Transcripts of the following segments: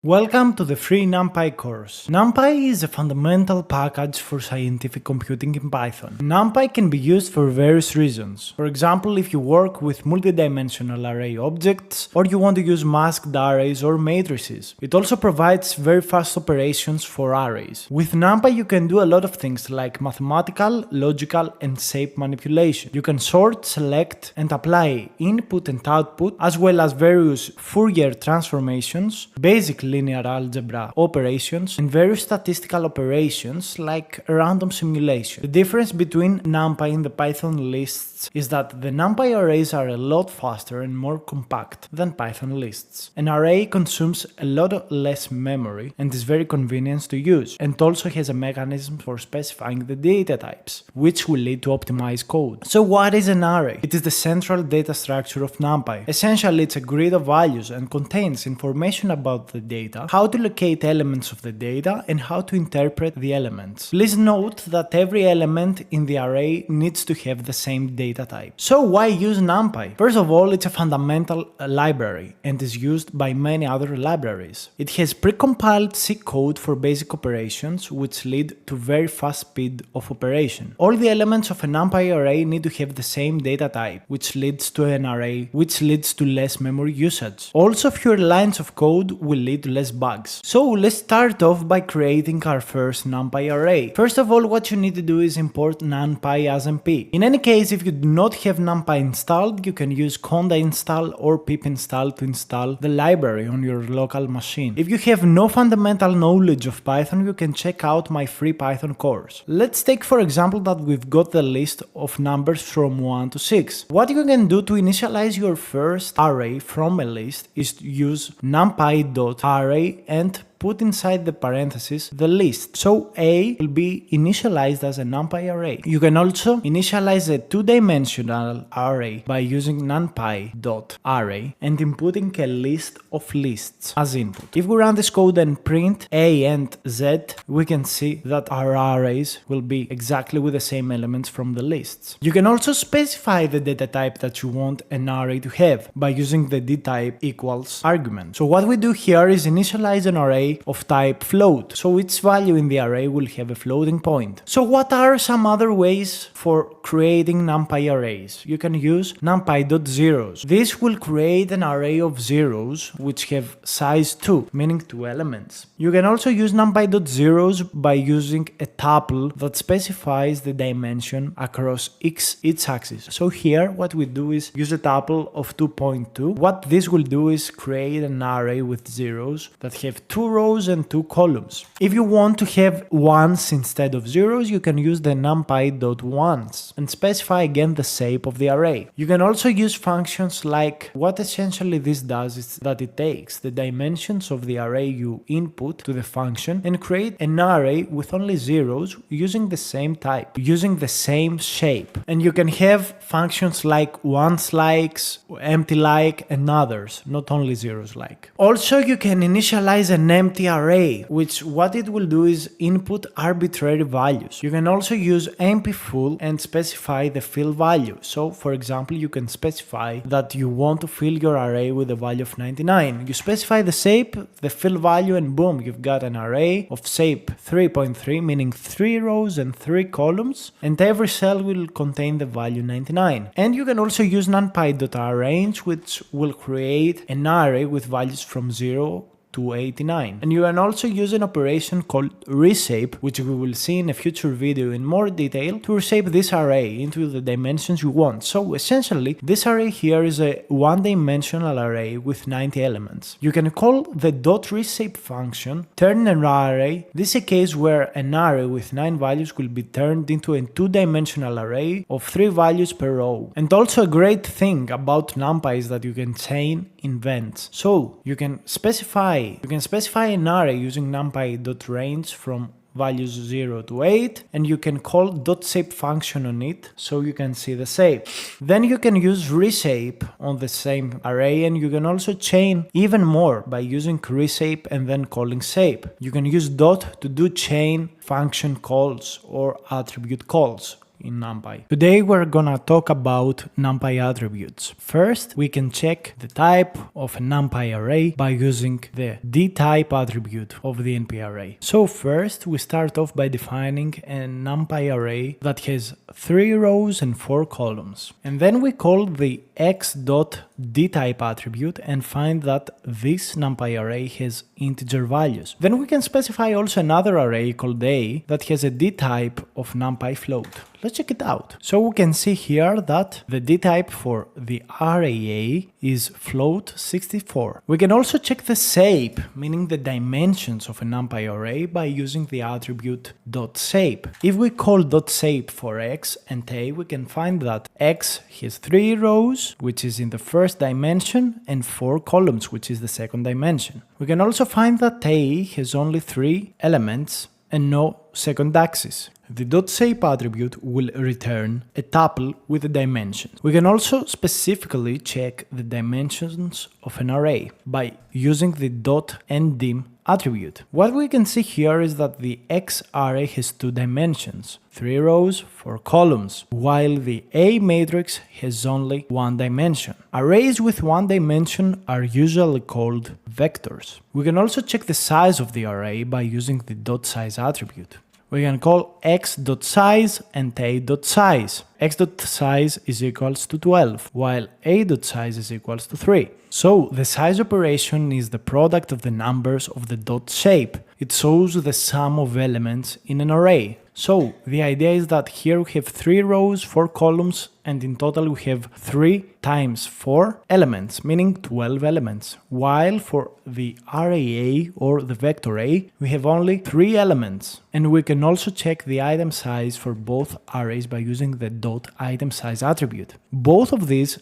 Welcome to the free NumPy course. NumPy is a fundamental package for scientific computing in Python. NumPy can be used for various reasons. For example, if you work with multidimensional array objects, or you want to use masked arrays or matrices. It also provides very fast operations for arrays. With NumPy you can do a lot of things like mathematical, logical, and shape manipulation. You can sort, select, and apply input and output, as well as various Fourier transformations, basic linear algebra operations, and various statistical operations like random simulation. The difference between NumPy and the Python lists is that the NumPy arrays are a lot faster and more compact than Python lists. An array consumes a lot less memory and is very convenient to use, and also has a mechanism for specifying the data types, which will lead to optimized code. So what is an array? It is the central data structure of NumPy. Essentially, it's a grid of values and contains information about the data, how to locate elements of the data, and how to interpret the elements. Please note that every element in the array needs to have the same data type. So why use NumPy? First of all, it's a fundamental library and is used by many other libraries. It has precompiled C code for basic operations, which lead to very fast speed of operation. All the elements of a NumPy array need to have the same data type, which leads to an array, which leads to less memory usage. Also, fewer lines of code will lead to less bugs. So let's start off by creating our first NumPy array. First of all, what you need to do is import NumPy as MP. In any case, if you do not have NumPy installed, you can use conda install or pip install to install the library on your local machine. If you have no fundamental knowledge of Python, you can check out my free Python course. Let's take for example that we've got the list of numbers from 1 to 6. What you can do to initialize your first array from a list is to use numpy.array and put inside the parentheses the list. So A will be initialized as a NumPy array. You can also initialize a two-dimensional array by using numpy.array and inputting a list of lists as input. If we run this code and print A and Z, we can see that our arrays will be exactly with the same elements from the lists. You can also specify the data type that you want an array to have by using the dtype equals argument. So what we do here is initialize an array of type float, so its value in the array will have a floating point. So what are some other ways for creating NumPy arrays? You can use numpy.zeros. This will create an array of zeros which have size 2, meaning 2 elements. You can also use numpy.zeros by using a tuple that specifies the dimension across each axis. So here what we do is use a tuple of 2.2. What this will do is create an array with zeros that have 2 rows and 2 columns. If you want to have ones instead of zeros, you can use the numpy.ones and specify again the shape of the array. You can also use functions like what essentially this does is that it takes the dimensions of the array you input to the function and create an array with only zeros using the same type, using the same shape. And you can have functions like ones likes, empty like, and others, not only zeros like. Also, you can initialize an empty array, which what it will do is input arbitrary values. You can also use empty-full and specify the fill value. So for example, you can specify that you want to fill your array with a value of 99. You specify the shape, the fill value, and boom, you've got an array of shape 3.3, meaning 3 rows and 3 columns, and every cell will contain the value 99. And you can also use numpy.arrange, which will create an array with values from 0 to 89. And you can also use an operation called reshape, which we will see in a future video in more detail, to reshape this array into the dimensions you want. So essentially, this array here is a one-dimensional array with 90 elements. You can call the .reshape function, turn an array. This is a case where an array with 9 values will be turned into a two-dimensional array of 3 values per row. And also a great thing about NumPy is that you can chain events. So you can specify an array using numpy.range from values 0 to 8, and you can call .shape function on it so you can see the shape. Then you can use reshape on the same array, and you can also chain even more by using reshape and then calling shape. You can use dot to do chain function calls or attribute calls. in NumPy. Today we're gonna talk about NumPy attributes. First, we can check the type of a NumPy array by using the dtype attribute of the NP array. So first, we start off by defining a NumPy array that has 3 rows and 4 columns. And then we call the x.dtype attribute and find that this NumPy array has integer values. Then we can specify also another array called a that has a dtype of NumPy float. Let's check it out. So we can see here that the dtype for the array a is float 64. We can also check the shape, meaning the dimensions of a NumPy array, by using the attribute .shape. If we call .shape for x and a, we can find that x has 3 rows, which is in the first dimension, and 4 columns, which is the second dimension. We can also find that a has only 3 elements and no second axis. The .shape attribute will return a tuple with the dimensions. We can also specifically check the dimensions of an array by using the .ndim attribute. What we can see here is that the X array has 2 dimensions, 3 rows, 4 columns, while the A matrix has only 1 dimension. Arrays with 1 dimension are usually called vectors. We can also check the size of the array by using the .size attribute. We can call x.size and a.size. x.size is equals to 12, while a.size is equals to 3. So the size operation is the product of the numbers of the .shape. It shows the sum of elements in an array. So the idea is that here we have 3 rows, 4 columns, and in total we have 3 times 4 elements, meaning 12 elements. While for the array A or the vector A, we have only 3 elements. And we can also check the item size for both arrays by using the .item size attribute. Both of these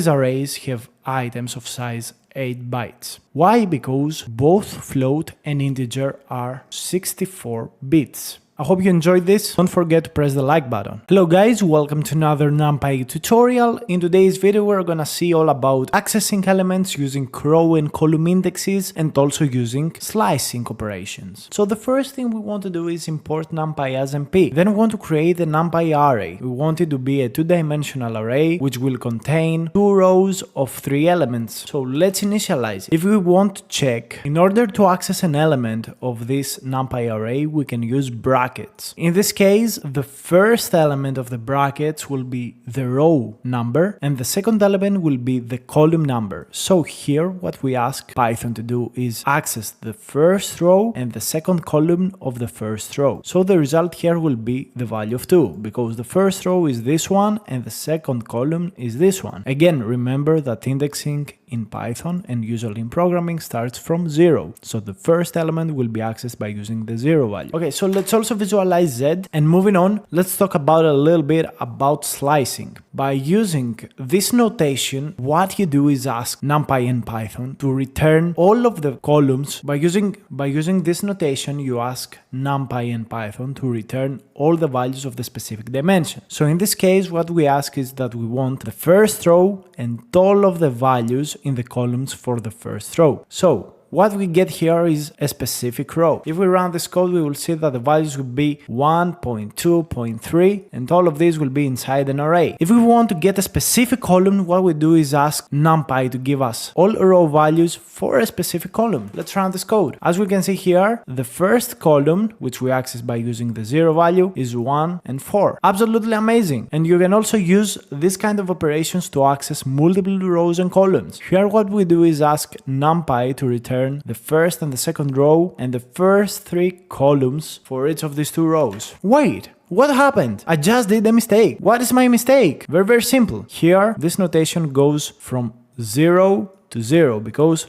arrays have items of size 8 bytes. Why? Because both float and integer are 64 bits. I hope you enjoyed this. Don't forget to press the like button. Hello guys, welcome to another NumPy tutorial. In today's video we're gonna see all about accessing elements using row and column indexes and also using slicing operations. So the first thing we want to do is import NumPy as MP. Then we want to create a NumPy array. We want it to be a 2-dimensional array which will contain 2 rows of 3 elements. So let's initialize it. If we want to check, in order to access an element of this NumPy array, we can use brackets. In this case, the first element of the brackets will be the row number and the second element will be the column number. So here what we ask Python to do is access the first row and the second column of the first row. So the result here will be the value of 2 because the first row is this one and the second column is this one. Again, remember that indexing in Python and usually in programming starts from 0. So the first element will be accessed by using the 0 value. Okay, so let's also visualize Z, and moving on, let's talk about a little bit about slicing. By using this notation, what you do is ask NumPy in Python to return all of the columns. By using this notation, you ask NumPy in Python to return all the values of the specific dimension. So in this case, what we ask is that we want the first row and all of the values in the columns for the first row. So what we get here is a specific row. If we run this code, we will see that the values will be 1.2.3 and all of these will be inside an array. If we want to get a specific column, what we do is ask NumPy to give us all row values for a specific column. Let's run this code. As we can see here, the first column, which we access by using the 0 value, is 1 and 4. Absolutely amazing. And you can also use this kind of operations to access multiple rows and columns. Here what we do is ask NumPy to return the first and the second row and the first 3 columns for each of these 2 rows. Wait, what happened? I just did a mistake. What is my mistake? Very simple. Here, this notation goes from 0 to 0 because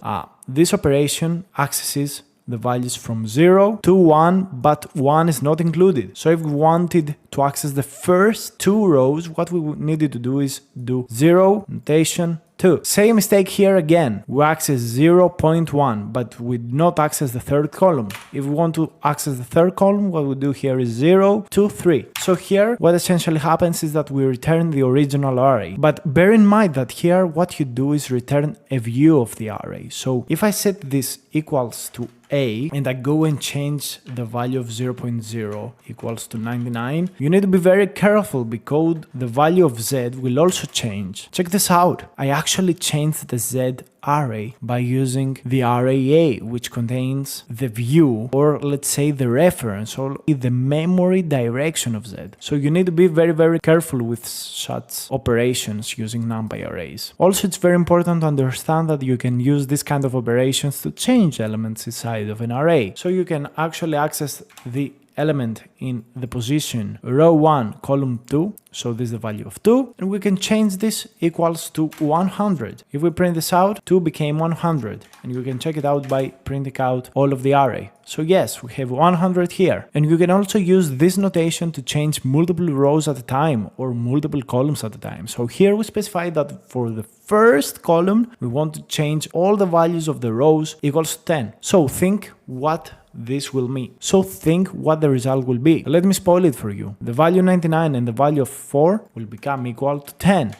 this operation accesses the values from 0 to 1, but 1 is not included. So if we wanted to access the first 2 rows, what we needed to do is do 0 notation 2. Same mistake here again. We access 0.1, but we do not access the third column. If we want to access the third column, what we do here is 0 to 3. So here, what essentially happens is that we return the original array. But bear in mind that here, what you do is return a view of the array. So if I set this equals to a and I go and change the value of 0.0 equals to 99, you need to be very careful because the value of z will also change. Check this out. I actually changed the z array by using the array A, which contains the view, or let's say the reference, or the memory direction of Z. So you need to be very careful with such operations using NumPy arrays. Also, it's very important to understand that you can use this kind of operations to change elements inside of an array. So you can actually access the element in the position row 1 column 2, so this is the value of 2, and we can change this equals to 100. If we print this out, 2 became 100, and you can check it out by printing out all of the array. So yes, we have 100 here, and you can also use this notation to change multiple rows at a time or multiple columns at a time. So here we specify that for the first column we want to change all the values of the rows equals 10. So think what this will mean. So think what the result will be. Let me spoil it for you. The value 99 and the value of 4 will become equal to 10.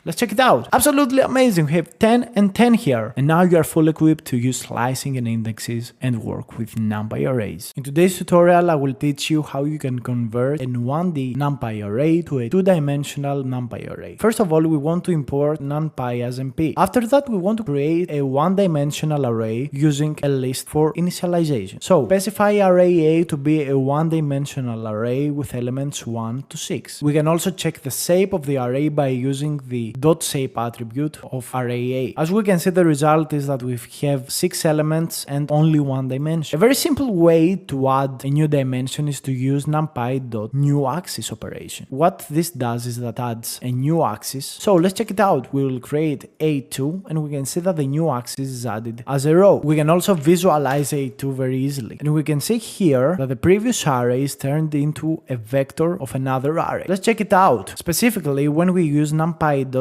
Let's check it out. Absolutely amazing. We have 10 and 10 here. And now you are fully equipped to use slicing and indexes and work with NumPy arrays. In today's tutorial, I will teach you how you can convert a 1D NumPy array to a 2-dimensional NumPy array. First of all, we want to import NumPy as MP. After that, we want to create a 1-dimensional array using a list for initialization. So specify array A to be a 1-dimensional array with elements 1 to 6. We can also check the shape of the array by using the .shape attribute of array A. As we can see, the result is that we have 6 elements and only 1 dimension. A very simple way to add a new dimension is to use numpy.newAxis operation. What this does is that adds a new axis. So let's check it out. We will create A2 and we can see that the new axis is added as a row. We can also visualize A2 very easily. And we can see here that the previous array is turned into a vector of another array. Let's check it out. Specifically, when we use numpy.newAxis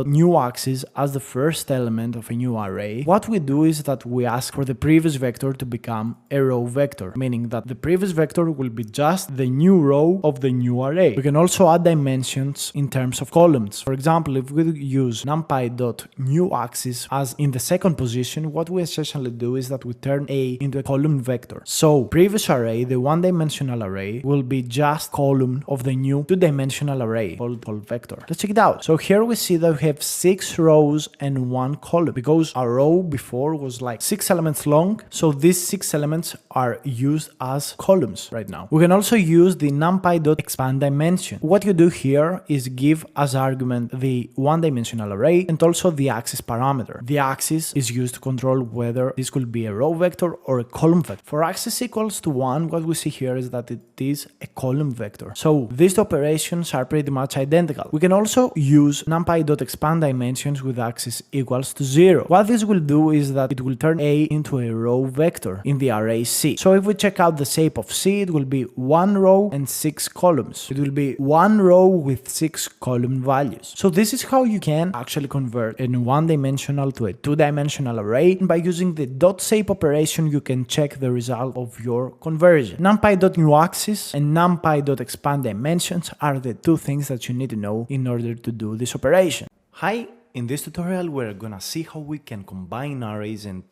as the first element of a new array, what we do is that we ask for the previous vector to become a row vector, meaning that the previous vector will be just the new row of the new array. We can also add dimensions in terms of columns. For example, if we use numpy.newAxis as in the second position, what we essentially do is that we turn A into a column vector. So previous array, the 1-dimensional array, will be just column of the new 2-dimensional array called vector. Let's check it out. So here we see that we have 6 rows and 1 column, because our row before was like 6 elements long, so these 6 elements are used as columns right now. We can also use the numpy.expand dimension. What you do here is give as argument the 1-dimensional array and also the axis parameter. The axis is used to control whether this could be a row vector or a column vector. For axis equals to 1, what we see here is that it is a column vector. So these two operations are pretty much identical. We can also use numpy.expand dimensions with axis equals to 0. What this will do is that it will turn A into a row vector in the array C. So if we check out the shape of C, it will be 1 row and 6 columns. It will be 1 row with 6 column values. So this is how you can actually convert a 1-dimensional to a 2-dimensional array. And by using the .shape operation, you can check the result of your conversion. numpy.newAxis and numpy.expand dimensions are the two things that you need to know in order to do this operation. Hi, in this tutorial we're gonna see how we can combine arrays and,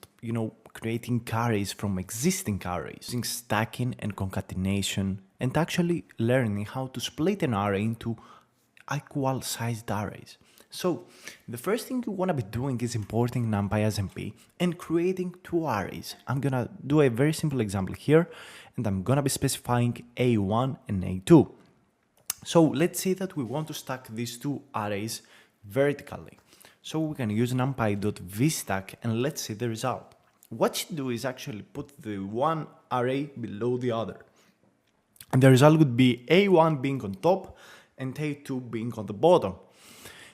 creating arrays from existing arrays, using stacking and concatenation, and actually learning how to split an array into equal sized arrays. So the first thing you want to be doing is importing NumPy as MP and creating 2 arrays. I'm gonna do a very simple example here, and I'm gonna be specifying A1 and A2. So let's say that we want to stack these 2 arrays vertically. So we can use numpy.vstack and let's see the result. What you do is actually put the one array below the other. And the result would be A1 being on top and A2 being on the bottom.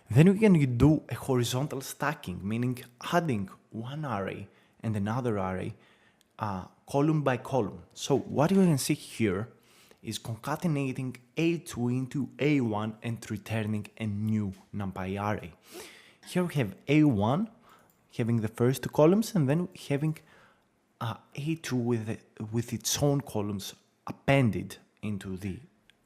Then we can do a horizontal stacking, meaning adding one array and another array column by column. So what you can see here is concatenating A2 into A1 and returning a new NumPy array. Here we have A1 having the first 2 columns and then having A2 with its own columns appended into the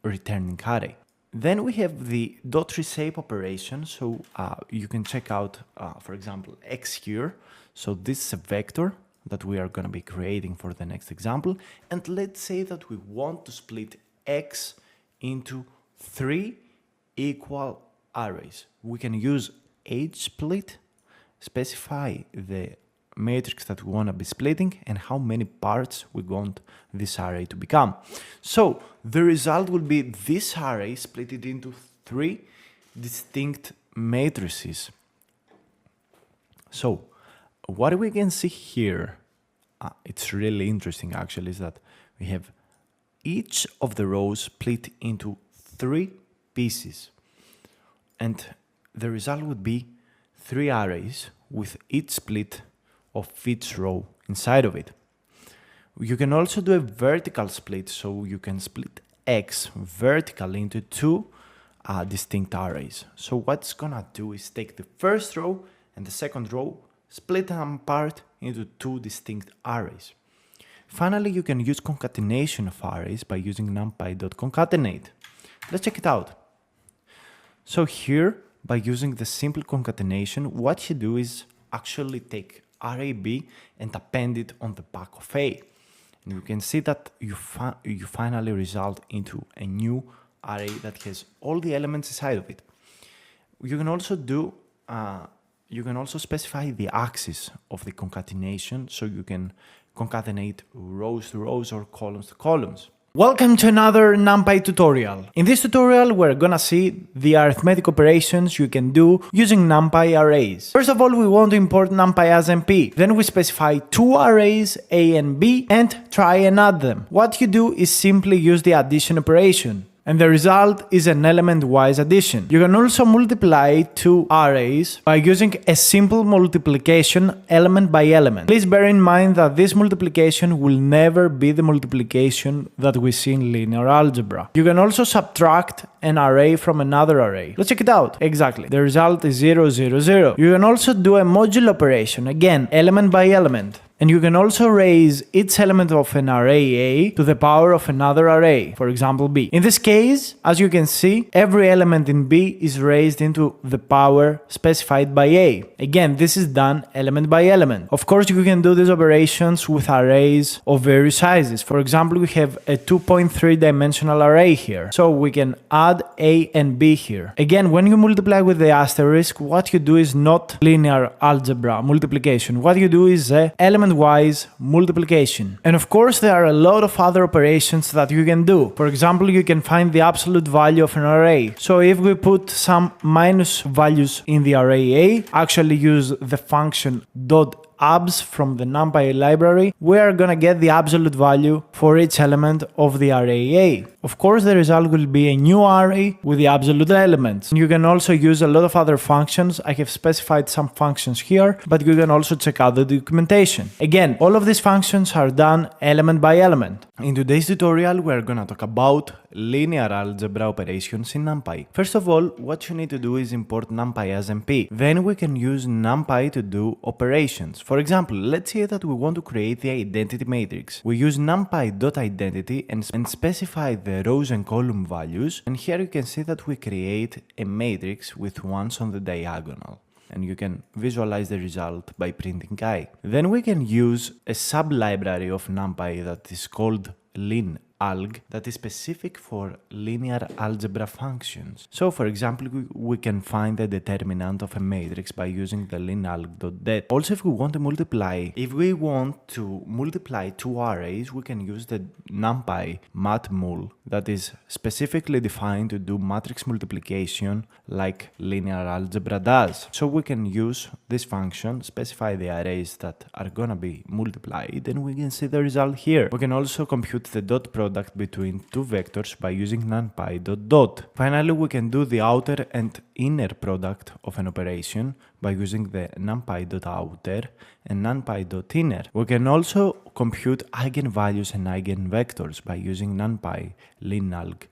returning array. Then we have the .reshape operation, so you can check out, for example, X here. So this is a vector that we are going to be creating for the next example. And let's say that we want to split X into 3 equal arrays. We can use hsplit, specify the matrix that we want to be splitting and how many parts we want this array to become. So the result will be this array split it into 3 distinct matrices. So what we can see here, it's really interesting actually, is that we have each of the rows split into 3 pieces. And the result would be 3 arrays with each split of each row inside of it. You can also do a vertical split, so you can split X vertically into 2 distinct arrays. So what it's gonna do is take the first row and the second row, split them apart into 2 distinct arrays. Finally, you can use concatenation of arrays by using numpy.concatenate. Let's check it out. So here, by using the simple concatenation, what you do is actually take array B and append it on the back of A. And you can see that you finally result into a new array that has all the elements inside of it. You can also do you can also specify the axis of the concatenation, so you can concatenate rows to rows or columns to columns. Welcome to another NumPy tutorial. In this tutorial, we're gonna see the arithmetic operations you can do using NumPy arrays. First of all, we want to import NumPy as MP. Then we specify 2 arrays, A and B, and try and add them. What you do is simply use the addition operation, and the result is an element-wise addition. You can also multiply 2 arrays by using a simple multiplication element by element. Please bear in mind that this multiplication will never be the multiplication that we see in linear algebra. You can also subtract an array from another array. Let's check it out. Exactly. The result is 0, 0, 0. You can also do a modulo operation, again, element by element. And you can also raise each element of an array A to the power of another array, for example B. In this case, as you can see, every element in B is raised into the power specified by A. Again, this is done element by element. Of course, you can do these operations with arrays of various sizes. For example, we have a 2.3 dimensional array here. So we can add A and B here. Again, when you multiply with the asterisk, what you do is not linear algebra multiplication. What you do is element-wise multiplication. And of course, there are a lot of other operations that you can do. For example, you can find the absolute value of an array. So if we put some minus values in the array A, actually use the function .abs from the NumPy library, we are gonna get the absolute value for each element of the array A. Of course, the result will be a new array with the absolute elements. You can also use a lot of other functions. I have specified some functions here, but you can also check out the documentation. Again, all of these functions are done element by element. In today's tutorial, we're gonna talk about linear algebra operations in NumPy. First of all, what you need to do is import NumPy as MP. Then we can use NumPy to do operations. For example, let's say that we want to create the identity matrix. We use numpy.identity and specify the rows and column values, and here you can see that we create a matrix with ones on the diagonal. And you can visualize the result by printing I. Then we can use a sub-library of NumPy that is called linalg that is specific for linear algebra functions. So for example, we can find the determinant of a matrix by using the linalg.det. Also, if we want to multiply 2 arrays, we can use the NumPy matmul that is specifically defined to do matrix multiplication like linear algebra does. So we can use this function, specify the arrays that are gonna be multiplied, and we can see the result here. We can also compute the dot product between 2 vectors by using numpy.dot. Finally, we can do the outer and inner product of an operation by using the numpy.outer and numpy.inner. We can also compute eigenvalues and eigenvectors by using numpy linalg.ieg.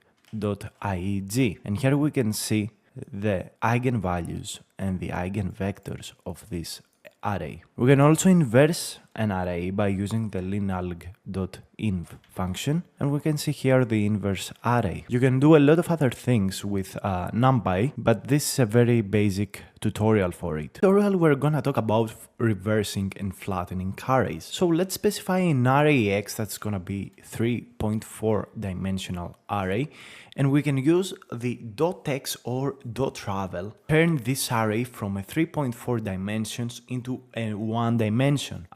And here we can see the eigenvalues and the eigenvectors of this array. We can also inverse an array by using the linalg.inv function, and we can see here the inverse array. You can do a lot of other things with NumPy, but this is a very basic tutorial for it. Tutorial we're gonna talk about reversing and flattening arrays. So let's specify an array X that's gonna be 3.4 dimensional array, and we can use the .x or .travel, turn this array from a 3.4 dimensions into a 1 dimension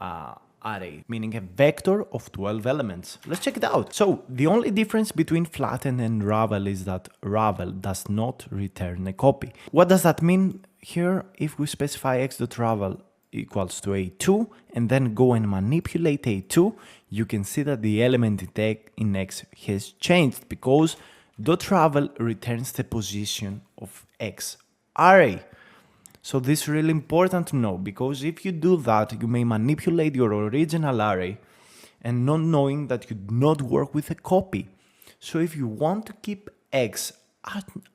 array, meaning a vector of 12 elements. Let's check it out. So the only difference between flatten and ravel is that ravel does not return a copy. What does that mean here? If we specify x.ravel equals to a2 and then go and manipulate a2, you can see that the element in x has changed because .travel returns the position of x array. So this is really important to know, because if you do that, you may manipulate your original array and not knowing that you do not work with a copy. So if you want to keep x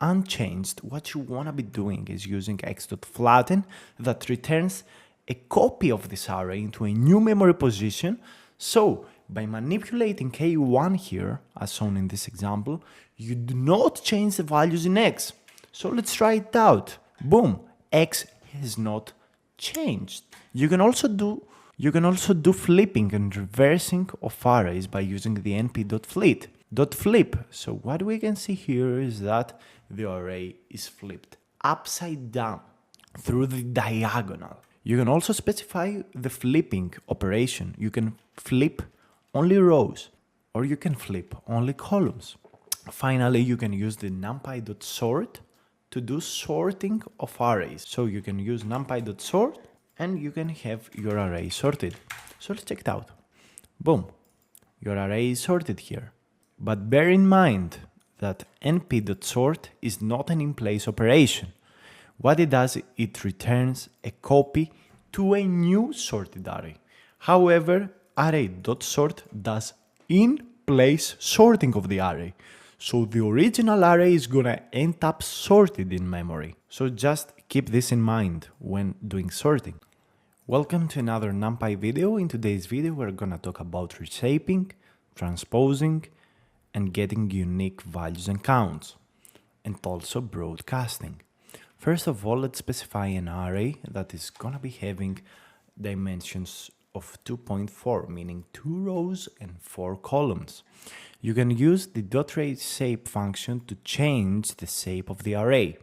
unchanged, what you want to be doing is using x.flatten that returns a copy of this array into a new memory position. So by manipulating k1 here, as shown in this example, you do not change the values in x. So let's try it out. Boom, x has not changed. You can also do flipping and reversing of arrays by using the np.flip. So what we can see here is that the array is flipped upside down through the diagonal. You can also specify the flipping operation. You can flip only rows, or you can flip only columns. Finally, you can use the numpy.sort to do sorting of arrays. So you can use numpy.sort and you can have your array sorted. So let's check it out. Boom, your array is sorted here. But bear in mind that np.sort is not an in-place operation. What it does, it returns a copy to a new sorted array. However, array.sort does in-place sorting of the array. So the original array is gonna end up sorted in memory. So just keep this in mind when doing sorting. Welcome to another NumPy video. In today's video, we're gonna talk about reshaping, transposing, and getting unique values and counts, and also broadcasting. First of all, let's specify an array that is gonna be having dimensions of 2.4, meaning 2 rows and 4 columns. You can use the .reshape function to change the shape of the array.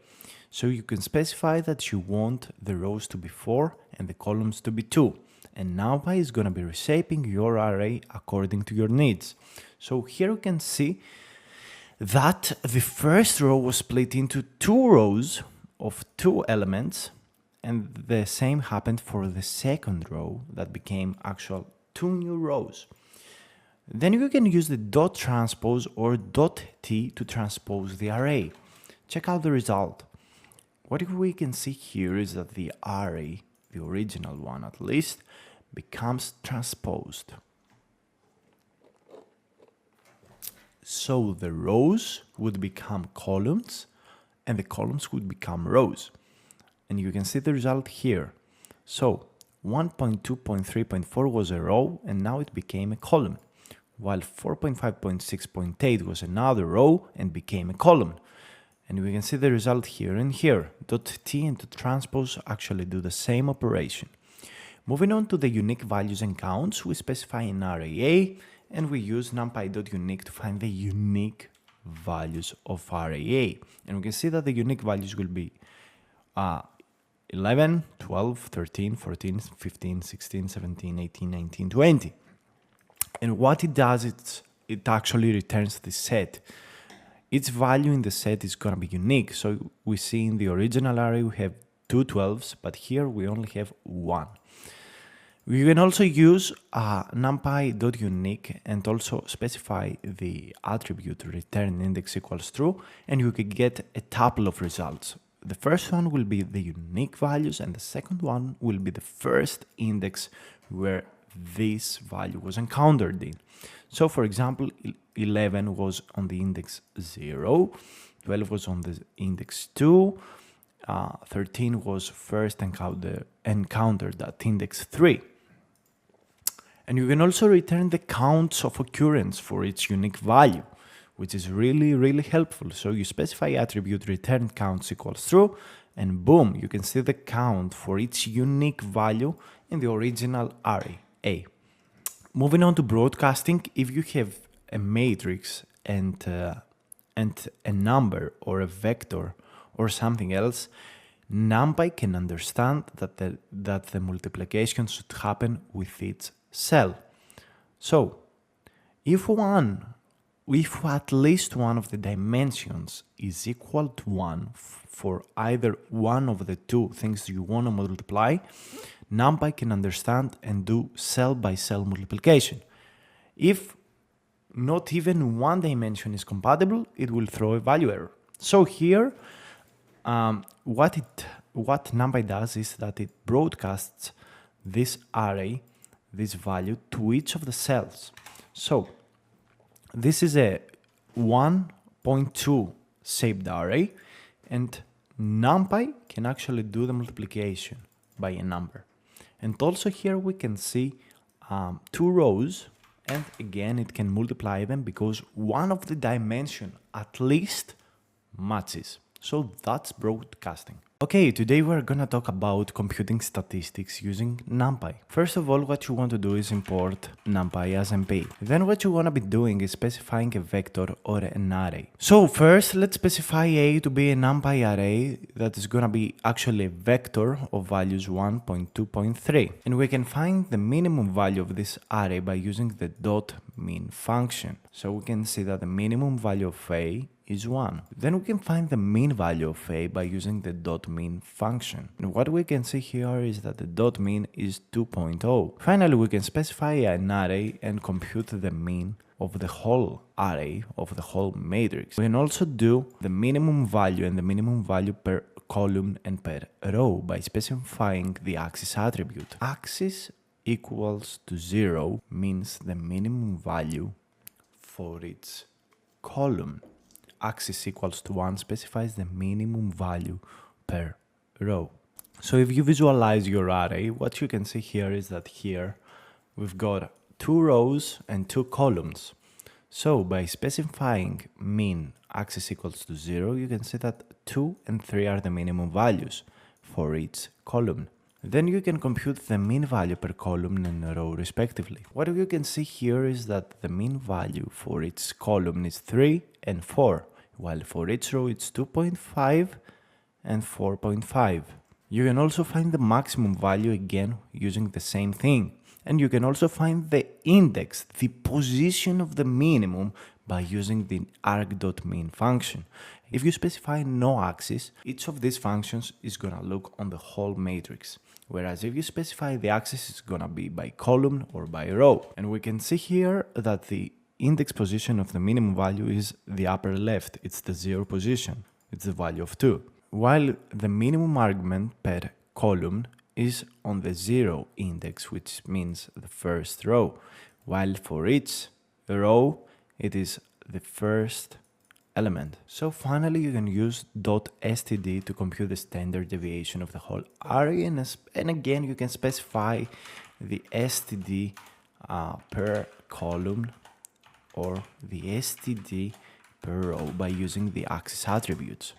So you can specify that you want the rows to be 4 and the columns to be 2. And NumPy is going to be reshaping your array according to your needs. So here you can see that the first row was split into 2 rows of 2 elements, and the same happened for the second row that became actual 2 new rows. Then you can use the .transpose or .t to transpose the array. Check out the result. What we can see here is that the array, the original one at least, becomes transposed. So the rows would become columns and the columns would become rows. And you can see the result here. So 1.2.3.4 was a row and now it became a column, while 4.5.6.8 was another row and became a column. And we can see the result here and here. .t and .transpose actually do the same operation. Moving on to the unique values and counts, we specify an array A and we use numpy.unique to find the unique values of array A. And we can see that the unique values will be 11, 12, 13, 14, 15, 16, 17, 18, 19, 20. And what it does, it actually returns the set. Each value in the set is going to be unique. So we see in the original array we have 2 12s, but here we only have 1. We can also use numpy.unique and also specify the attribute return index equals true, and you can get a tuple of results. The first one will be the unique values and the second one will be the first index where this value was encountered in. So for example, 11 was on the index 0, 12 was on the index 2, 13 was first encountered at index 3. And you can also return the counts of occurrence for its unique value, which is really helpful. So you specify attribute return counts equals true, and boom, you can see the count for its unique value in the original array A. Moving on to broadcasting, if you have a matrix and a number or a vector or something else, NumPy can understand that the multiplication should happen with each cell. So, if at least one of the dimensions is equal to 1 for either one of the two things you want to multiply, NumPy can understand and do cell-by-cell multiplication. If not even one dimension is compatible, it will throw a value error. So here, what NumPy does is that it broadcasts this array, this value, to each of the cells. So this is a 1.2 shaped array, and NumPy can actually do the multiplication by a number. And also here we can see two rows, and again it can multiply them because one of the dimension at least matches. So that's broadcasting. Okay, today we're gonna talk about computing statistics using NumPy. First of all, what you want to do is import NumPy as MP. Then what you wanna be doing is specifying a vector or an array. So first, let's specify A to be a NumPy array that is gonna be actually a vector of values 1.2.3. And we can find the minimum value of this array by using the .min function. So we can see that the minimum value of A is 1. Then we can find the mean value of A by using the .min function. And what we can see here is that the .min is 2.0. Finally, we can specify an array and compute the mean of the whole array, of the whole matrix. We can also do the minimum value and the minimum value per column and per row by specifying the axis attribute. Axis equals to 0 means the minimum value for each column. Axis equals to 1 specifies the minimum value per row. So if you visualize your array, what you can see here is that here we've got 2 rows and 2 columns. So by specifying min axis equals to 0, you can see that 2 and 3 are the minimum values for each column. Then you can compute the mean value per column and row respectively. What you can see here is that the mean value for each column is 3 and 4, while for each row it's 2.5 and 4.5. You can also find the maximum value again using the same thing. And you can also find the index, the position of the minimum, by using the arg.min function. If you specify no axis, each of these functions is gonna look on the whole matrix. Whereas if you specify the axis, it's gonna be by column or by row. And we can see here that the index position of the minimum value is the upper left. It's the 0 position. It's the value of 2. While the minimum argument per column is on the 0 index, which means the first row. While for each row, it is the first element. So finally, you can use .std to compute the standard deviation of the whole array, and again, you can specify the std per column or the std per row by using the axis attributes.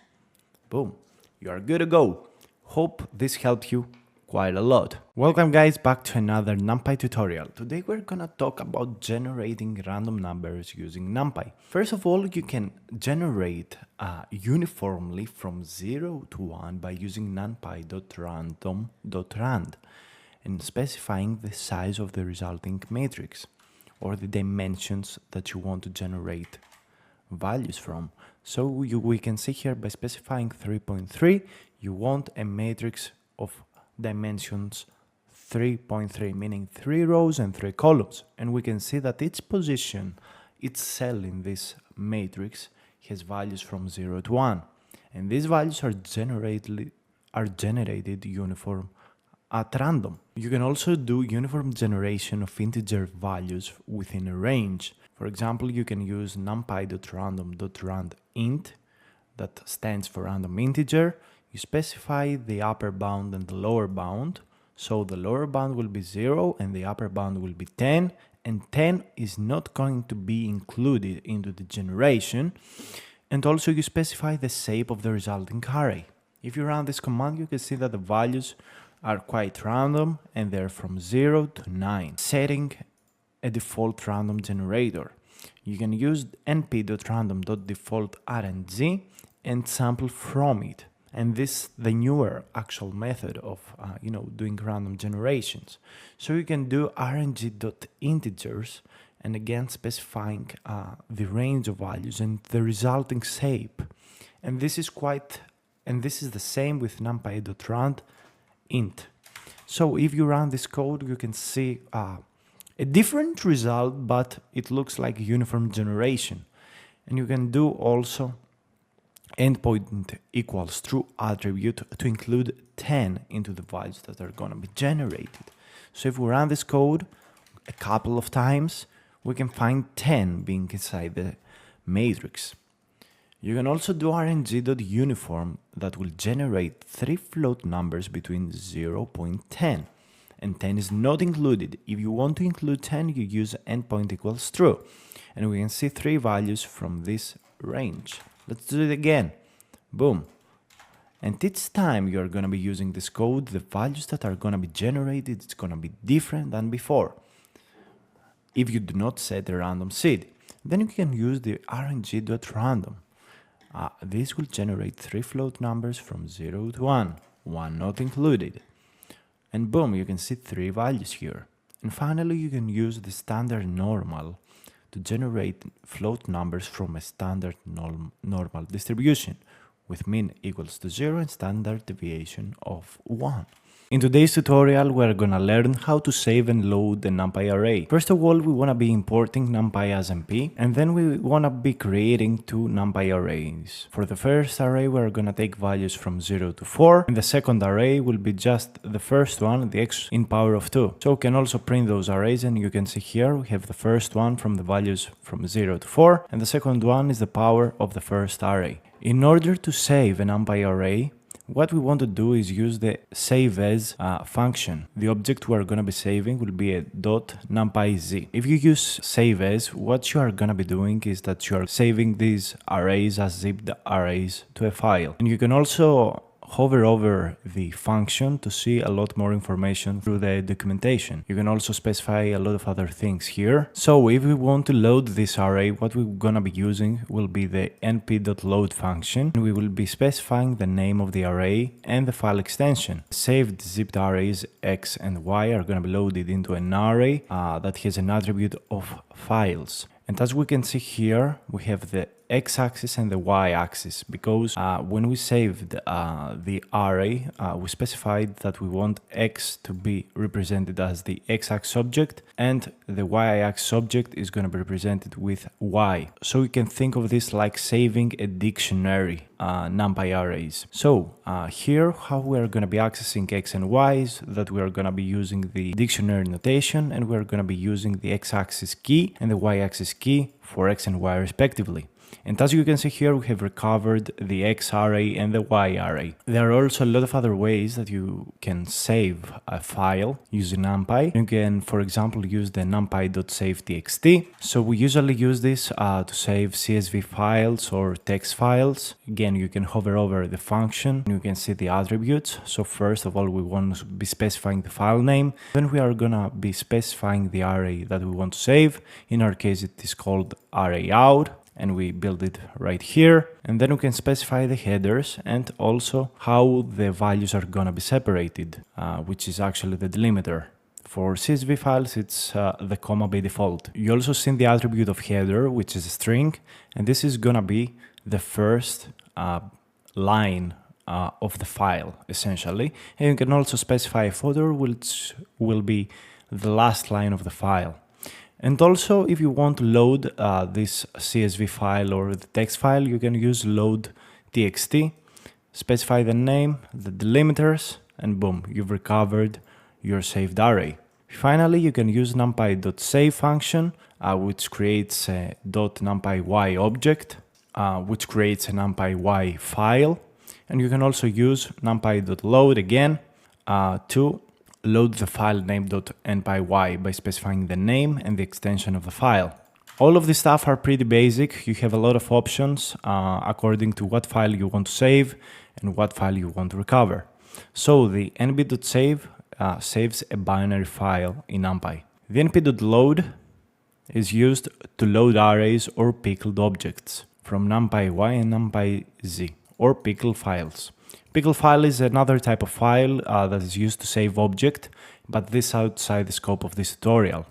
Boom, you are good to go. Hope this helped you quite a lot. Welcome guys back to another NumPy tutorial. Today we're gonna talk about generating random numbers using NumPy. First of all, you can generate uniformly from 0 to 1 by using numpy.random.rand and specifying the size of the resulting matrix or the dimensions that you want to generate values from. So we can see here by specifying 3.3, you want a matrix of dimensions 3.3, meaning 3 rows and 3 columns. And we can see that each position, each cell in this matrix has values from 0 to 1. And these values are generated uniform at random. You can also do uniform generation of integer values within a range. For example, you can use numpy.random.rand int, that stands for random integer. you specify the upper bound and the lower bound. So the lower bound will be 0 and the upper bound will be 10, and 10 is not going to be included into the generation. And also you specify the shape of the resulting array. If you run this command, you can see that the values are quite random and they're from 0 to 9, setting a default random generator. You can use np.random.default_rng and sample from it. And this is the newer actual method of doing random generations. So you can do rng.integers and again specifying the range of values and the resulting shape. And this is the same with numpy.rand int. So if you run this code, you can see a different result, but it looks like uniform generation. And you can do also endpoint equals true attribute to include 10 into the values that are going to be generated. So if we run this code a couple of times, we can find 10 being inside the matrix. You can also do rng.uniform that will generate 3 float numbers between 0.10, and 10 is not included. If you want to include 10, you use endpoint equals true, and we can see 3 values from this range. Let's do it again. Boom. And each time you're going to be using this code, the values that are going to be generated, it's going to be different than before. If you do not set a random seed, then you can use the rng.random. This will generate 3 float numbers from 0 to 1, 1 not included. And boom, you can see 3 values here. And finally, you can use the standard normal to generate float numbers from a standard normal distribution with mean equals to 0 and standard deviation of 1. In today's tutorial, we're gonna learn how to save and load the NumPy array. First of all, we wanna be importing NumPy as MP, and then we wanna be creating 2 NumPy arrays. For the first array, we're gonna take values from 0 to 4, and the second array will be just the first one, the x in power of 2. So we can also print those arrays, and you can see here we have the first one from the values from 0 to 4, and the second one is the power of the first array. In order to save an NumPy array, what we want to do is use the save as function. The object we're going to be saving will be a .numpyz. If you use save as, what you are going to be doing is that you are saving these arrays as zipped arrays to a file. And you can also hover over the function to see a lot more information through the documentation. You can also specify a lot of other things here. So if we want to load this array, what we're gonna be using will be the np.load function. We will be specifying the name of the array and the file extension. Saved zipped arrays x and y are gonna be loaded into an array that has an attribute of files. And as we can see here, we have the x-axis and the y-axis because when we saved the array, we specified that we want x to be represented as the x-axis object and the y-axis object is going to be represented with y. So you can think of this like saving a dictionary NumPy arrays. So here how we are going to be accessing x and y is that we are going to be using the dictionary notation and we are going to be using the x-axis key and the y-axis key for x and y respectively. And as you can see here, we have recovered the X array and the Y array. There are also a lot of other ways that you can save a file using NumPy. You can, for example, use the numpy.save.txt. So we usually use this to save CSV files or text files. Again, you can hover over the function. You can see the attributes. So first of all, we want to be specifying the file name. Then we are gonna be specifying the array that we want to save. In our case, it is called array out. And we build it right here, and then we can specify the headers and also how the values are gonna be separated, which is actually the delimiter. For CSV files, it's the comma by default. You also see the attribute of header, which is a string, and this is gonna be the first line of the file, essentially. And you can also specify a footer, which will be the last line of the file. And also, if you want to load this CSV file or the text file, you can use load.txt, specify the name, the delimiters, and boom, you've recovered your saved array. Finally, you can use numpy.save function, which creates a .numpy_y object, which creates a numpy_y file. And you can also use numpy.load again to load the file name.npy by specifying the name and the extension of the file. All of this stuff are pretty basic. You have a lot of options according to what file you want to save and what file you want to recover. So the nb.save saves a binary file in NumPy. The np.load is used to load arrays or pickled objects from NumPy-Y and NumPy-Z, or pickle files. Pickle file is another type of file that is used to save object, but this is outside the scope of this tutorial.